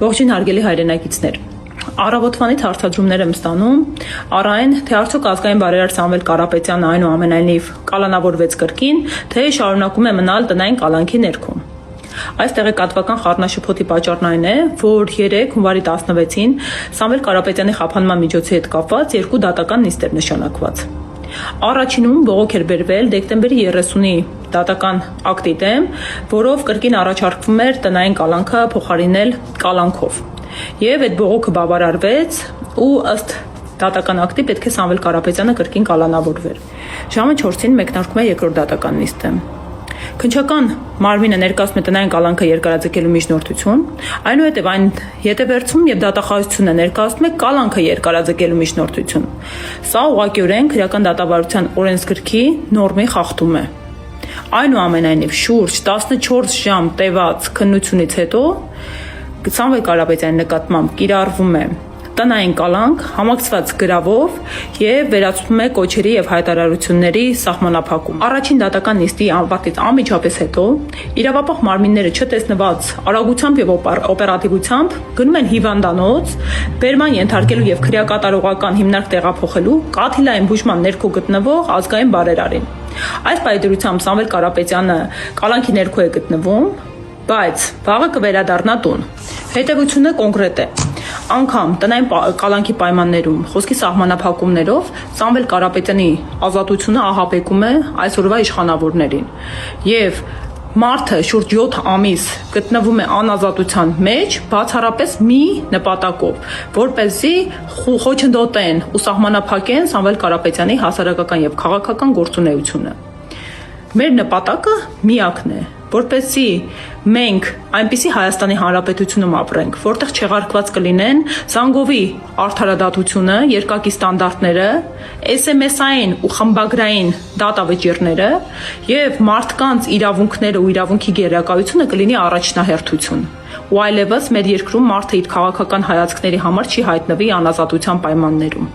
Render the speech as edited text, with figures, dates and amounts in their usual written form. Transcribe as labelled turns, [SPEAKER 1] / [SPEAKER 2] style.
[SPEAKER 1] Ողջույն հարգելի հայրենակիցներ, առավոտվանից հարցադրումներ եմ ստանում առ այն, թե արդյոք ազգային բարերար Սամվել Կարապետյանը այնուամենայնիվ կալանավորվեց կրկին, թե շարունակում է մնալ տնային կալանքի ներքո։ Այս տեղեկատվական խառնաշփոթի պատճառն այն է, որ 3 հունվարի 16-ին Սամվել Կարապետյանի խափանման միջոցի հետ կապված 2 դատական նիստեր նշանակված։ Առաջինում բողոք էր բերվել դեկտեմբերի 30-ի դատական ակտի դեմ, որով կրկին առաջարկվում էր տնային կալանքը փոխարինել կալանքով։ Եվ այդ բողոքը բավարարվեց ու ըստ դատական ակտի պետք է Սամվել Կարապետյանը կրկին կալանավորվեր։ Ժամը 4-ին մեկնարկում է երկրորդ դատական նիստը։ Քննչական մարմինը ներկայացնում է տնային կալանքը երկարաձգելու միջնորդություն, այնուհետև այն յետևերցում եւ դատախազությունը ներկայացնում է կալանքը երկարաձգելու միջնորդություն։ Սա ուղղակիորեն քրեական դատավարության օրենսգրքի նորմի խախտում է։ Այնուամենայնիվ շուրջ 14 ժամ տևած քննությունից հետո Սամվել Կարապետյանի նկատմամբ կիրառվում է տնային կալանք համակցված գրավով եւ վերացվում է կոչերի եւ հայտարարությունների սահմանափակում։ Առաջին դատական նիստի ավարտից անմիջապես հետո իրավապահ մարմինները չտեսնված արագությամբ եւ օպերատիվությամբ գնում են հիվանդանոց, բերման ենթարկելու եւ քրեակատարողական հիմնարկ տեղափոխելու կաթիլային բուժման ներքո գտնվող ազգային բարերարին։ Այս պայդրությամբ Սամվել Կարապետյանը կալանքի ներքո է գտնվում, բայց վաղը կվերադառնա տուն։ Հետևությունը կոնկրետ է։ Անգամ տնային կալանքի պայմաններում խոսքի սահմանափակումներով Սամվել Կարապետյանի ազատությունը ահաբեկում է այսօրվա իշխանավորներին։ Եվ մարդը շուրջ 7 ամիս գտնվում է անազատության մեջ բացառապես մի նպատակով, որպեսզի խոչընդոտեն ու սահմանափակեն Սամվել Կարապետյանի հասարակական եւ քաղաքական գործունեությունը։ Մեր նպատակը միակն է, որպեսզի մենք այնպիսի Հայաստանի Հանրապետությունում ապրենք, որտեղ չեղարկված կլինեն Զանգովի արդարադատությունը, երկակի ստանդարտները, SMS-ային ու խմբագրային դատավճիռները եւ մարդկանց իրավունքները ու իրավունքի գերակայությունը կլինի առաջնահերթություն։ Ու այլևս մեր երկրում մարդը իր քաղաքական հայացքների համար չի հայտնվի անազատության պայմաններում։